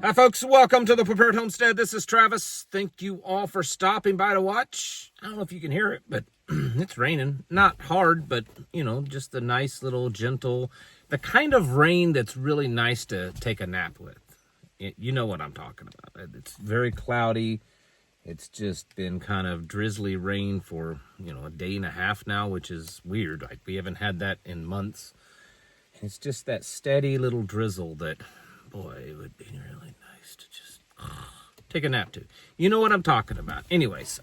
Hi, folks. Welcome to the Prepared Homestead. This is Travis. Thank you all for stopping by to watch. I don't know if you can hear it, but it's raining. Not hard, but, just a nice little gentle, the kind of rain that's really nice to take a nap with. You know what I'm talking about. It's very cloudy. It's just been kind of drizzly rain for, a day and a half now, which is weird. Like, we haven't had that in months. It's just that steady little drizzle that, boy, it would be really nice to just take a nap to. You know what I'm talking about. Anyways,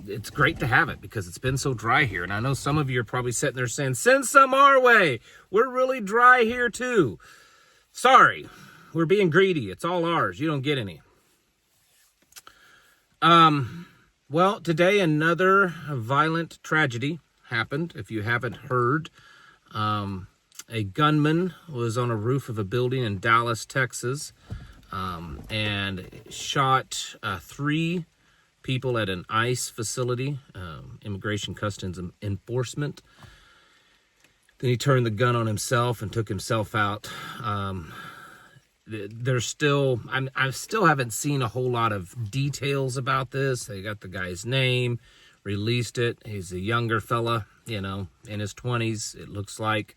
it's great to have it because it's been so dry here. And I know some of you are probably sitting there saying, send some our way. We're really dry here too. Sorry, we're being greedy. It's all ours. You don't get any. Well, today another violent tragedy happened. If you haven't heard, a gunman was on a roof of a building in Dallas, Texas, and shot 3 people at an ICE facility, Immigration Customs Enforcement. Then he turned the gun on himself and took himself out. There's still, I still haven't seen a whole lot of details about this. They got the guy's name, released it. He's a younger fella, in his 20s, it looks like.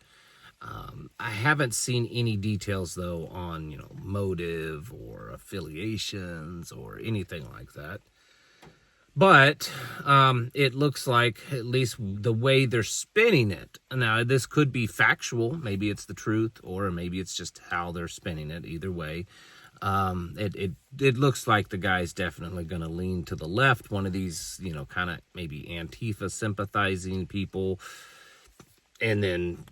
I haven't seen any details, though, on, motive or affiliations or anything like that. But it looks like, at least the way they're spinning it. Now, this could be factual. Maybe it's the truth, or maybe it's just how they're spinning it. Either way, it looks like the guy's definitely going to lean to the left. One of these, kind of maybe Antifa sympathizing people. And then,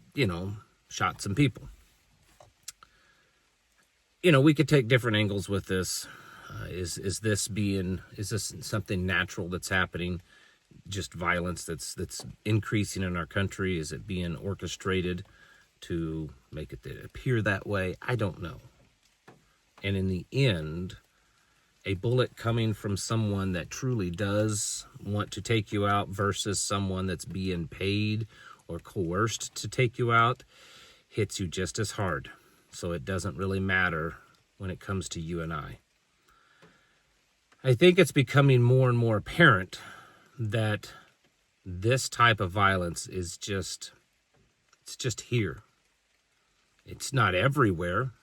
shot some people. We could take different angles with this. Is this something natural that's happening? Just violence that's increasing in our country? Is it being orchestrated to make it appear that way? I don't know. And in the end, a bullet coming from someone that truly does want to take you out versus someone that's being paid or coerced to take you out hits you just as hard. So it doesn't really matter when it comes to you and I. I think it's becoming more and more apparent that this type of violence is just here. It's not everywhere,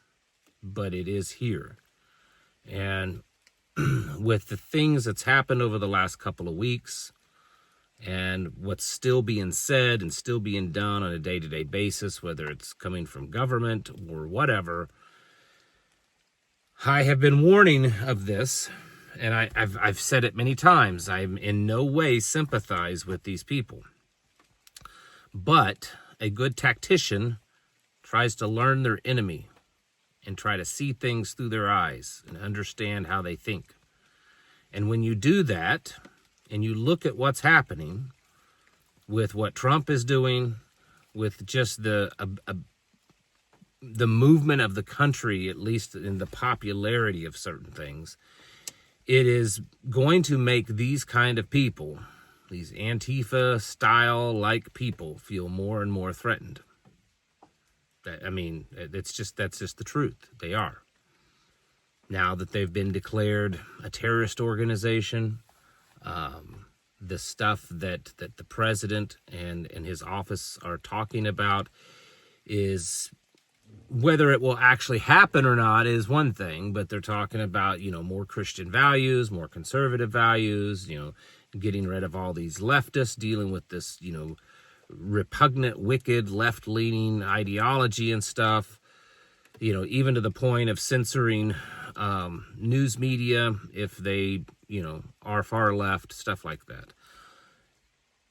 but it is here. And with the things that's happened over the last couple of weeks, and what's still being said and still being done on a day-to-day basis, whether it's coming from government or whatever, I have been warning of this, and I've said it many times. I in no way sympathize with these people. But a good tactician tries to learn their enemy and try to see things through their eyes and understand how they think. And when you do that, and you look at what's happening with what Trump is doing, with just the movement of the country, at least in the popularity of certain things, it is going to make these kind of people, these Antifa-style-like people, feel more and more threatened. That's just the truth. They are. Now that they've been declared a terrorist organization, the stuff that the president and his office are talking about is, whether it will actually happen or not is one thing, but they're talking about, more Christian values, more conservative values, getting rid of all these leftists, dealing with this, repugnant, wicked, left-leaning ideology and stuff, even to the point of censoring news media if they, are far left, stuff like that.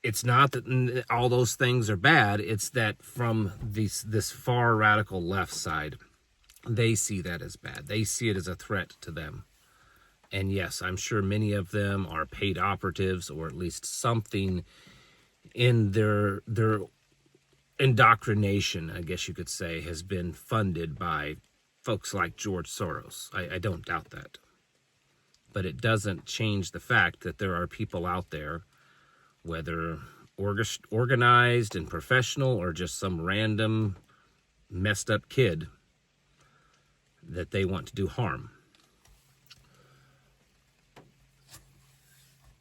It's not that all those things are bad. It's that from this far radical left side, they see that as bad. They see it as a threat to them. And yes, I'm sure many of them are paid operatives, or at least something in their indoctrination, I guess you could say, has been funded by folks like George Soros. I don't doubt that. But it doesn't change the fact that there are people out there, whether organized and professional or just some random messed up kid, that they want to do harm.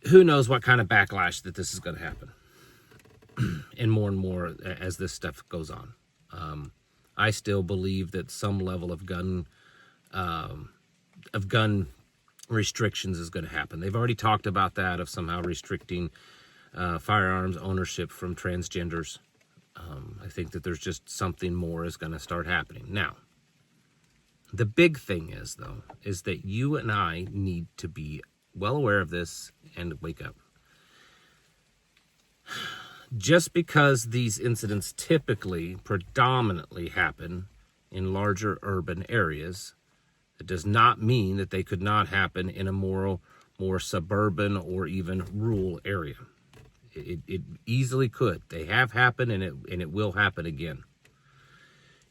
who knows what kind of backlash that this is going to happen, and more as this stuff goes on. I still believe that some level of gun restrictions is going to happen. They've already talked about that, of somehow restricting firearms ownership from transgenders. I think that there's just something more is going to start happening. Now, the big thing is, though, is that you and I need to be well aware of this and wake up. Just because these incidents typically, predominantly happen in larger urban areas, it does not mean that they could not happen in a more suburban or even rural area. It easily could. They have happened, and it will happen again.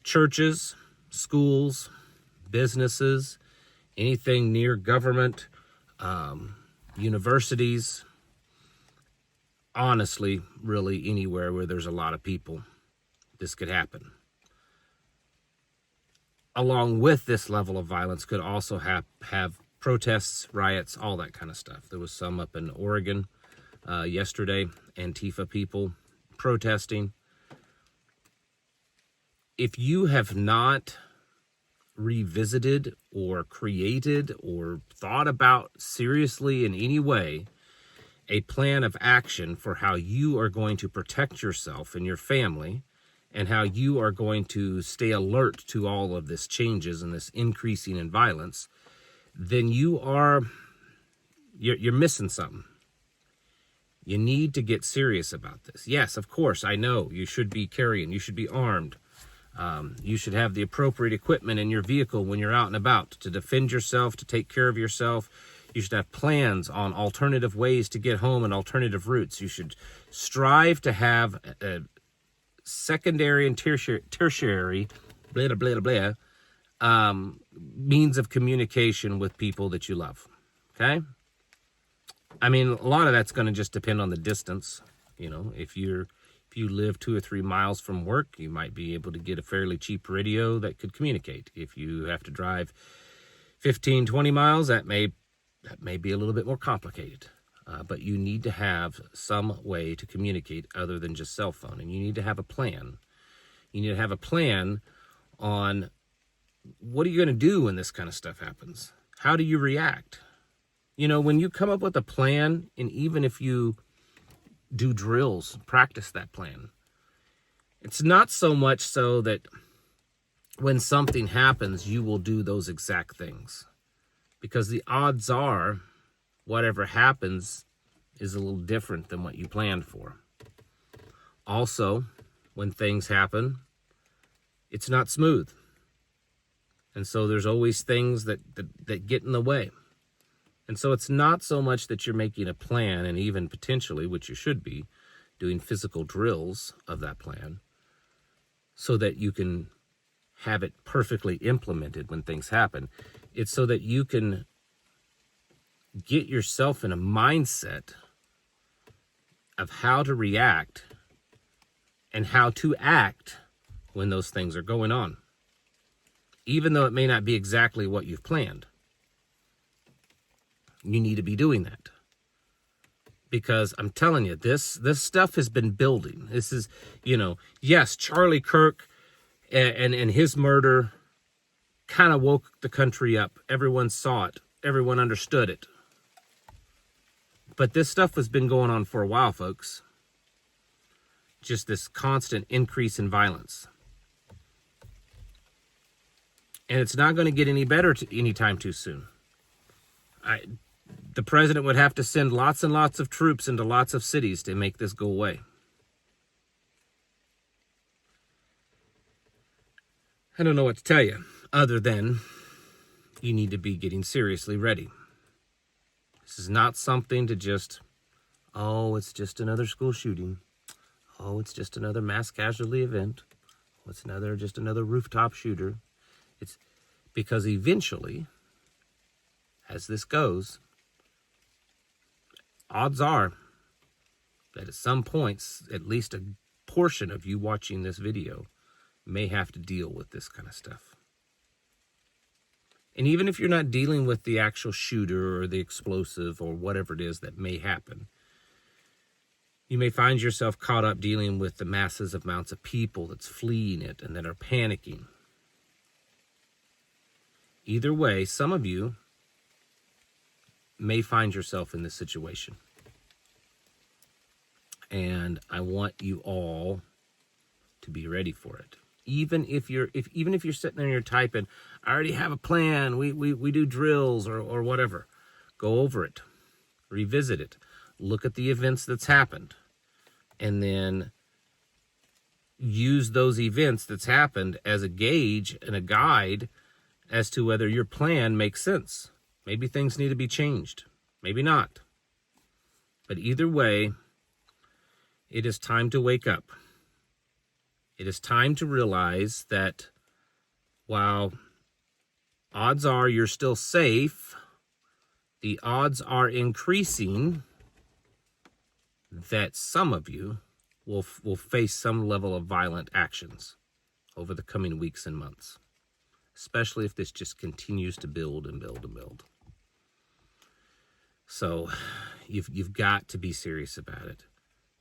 Churches, schools, businesses, anything near government, universities, honestly, really anywhere where there's a lot of people, this could happen. Along with this level of violence could also have protests, riots, all that kind of stuff. There was some up in Oregon yesterday, Antifa people protesting. If you have not revisited or created or thought about seriously in any way a plan of action for how you are going to protect yourself and your family, and how you are going to stay alert to all of this changes and this increasing in violence, then you're missing something. You need to get serious about this. Yes, of course, I know you should be carrying, you should be armed. You should have the appropriate equipment in your vehicle when you're out and about to defend yourself, to take care of yourself. You should have plans on alternative ways to get home and alternative routes. You should strive to have a secondary and tertiary blah, blah, blah, blah, means of communication with people that you love. Okay? I mean, a lot of that's going to just depend on the distance. You know, if you live 2 or 3 miles from work, you might be able to get a fairly cheap radio that could communicate. If you have to drive 15, 20 miles, that may be a little bit more complicated. But you need to have some way to communicate other than just cell phone. And you need to have a plan. You need to have a plan on what are you going to do when this kind of stuff happens? How do you react? You know, when you come up with a plan, and even if you do drills, practice that plan, it's not so much so that when something happens, you will do those exact things. Because the odds are, whatever happens is a little different than what you planned for. Also, when things happen, it's not smooth. And so there's always things that get in the way. And so it's not so much that you're making a plan, and even potentially, which you should be, doing physical drills of that plan so that you can have it perfectly implemented when things happen. It's so that you can get yourself in a mindset of how to react and how to act when those things are going on, even though it may not be exactly what you've planned. You need to be doing that, because I'm telling you, this stuff has been building. This is, yes, Charlie Kirk and his murder kind of woke the country up. Everyone saw it. Everyone understood it. But this stuff has been going on for a while, folks. Just this constant increase in violence. And it's not going to get any better anytime too soon. The president would have to send lots and lots of troops into lots of cities to make this go away. I don't know what to tell you, other than you need to be getting seriously ready. This is not something to just, it's just another school shooting. It's just another mass casualty event. It's just another rooftop shooter. It's because eventually, as this goes, odds are that at some points, at least a portion of you watching this video may have to deal with this kind of stuff. And even if you're not dealing with the actual shooter or the explosive or whatever it is that may happen, you may find yourself caught up dealing with the masses of amounts of people that's fleeing it and that are panicking. Either way, some of you may find yourself in this situation. And I want you all to be ready for it. Even if you're sitting there and you're typing, I already have a plan, we do drills or whatever. Go over it. Revisit it. Look at the events that's happened. And then use those events that's happened as a gauge and a guide as to whether your plan makes sense. Maybe things need to be changed. Maybe not. But either way, it is time to wake up. It is time to realize that while odds are you're still safe, the odds are increasing that some of you will face some level of violent actions over the coming weeks and months, especially if this just continues to build and build and build. So you've got to be serious about it.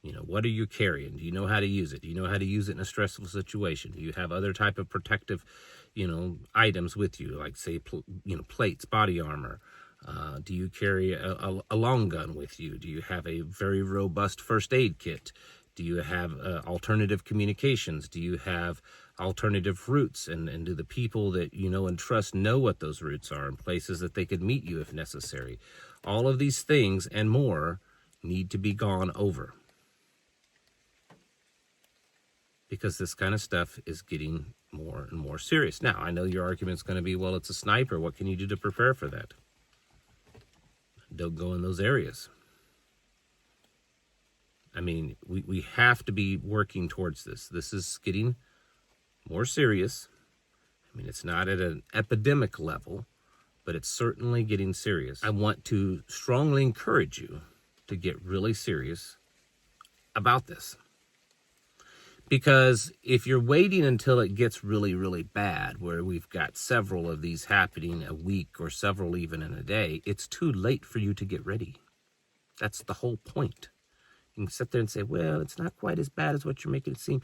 You know, what are you carrying? Do you know how to use it? Do you know how to use it in a stressful situation? Do you have other type of protective, items with you, like say, plates, body armor? Do you carry a long gun with you? Do you have a very robust first aid kit? Do you have alternative communications? Do you have alternative routes? And do the people that you know and trust know what those routes are and places that they could meet you if necessary? All of these things and more need to be gone over, because this kind of stuff is getting more and more serious. Now, I know your argument's going to be, well, it's a sniper. What can you do to prepare for that? Don't go in those areas. I mean, we have to be working towards this. This is getting more serious. I mean, it's not at an epidemic level, but it's certainly getting serious. I want to strongly encourage you to get really serious about this. Because if you're waiting until it gets really, really bad, where we've got several of these happening a week or several even in a day, it's too late for you to get ready. That's the whole point. You can sit there and say, well, it's not quite as bad as what you're making it seem.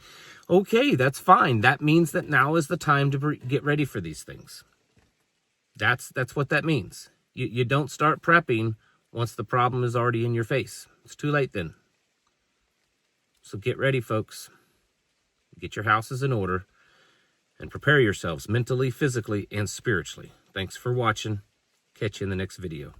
Okay, that's fine. That means that now is the time to get ready for these things. That's what that means. You don't start prepping once the problem is already in your face. It's too late then. So get ready, folks. Get your houses in order and prepare yourselves mentally, physically, and spiritually. Thanks for watching. Catch you in the next video.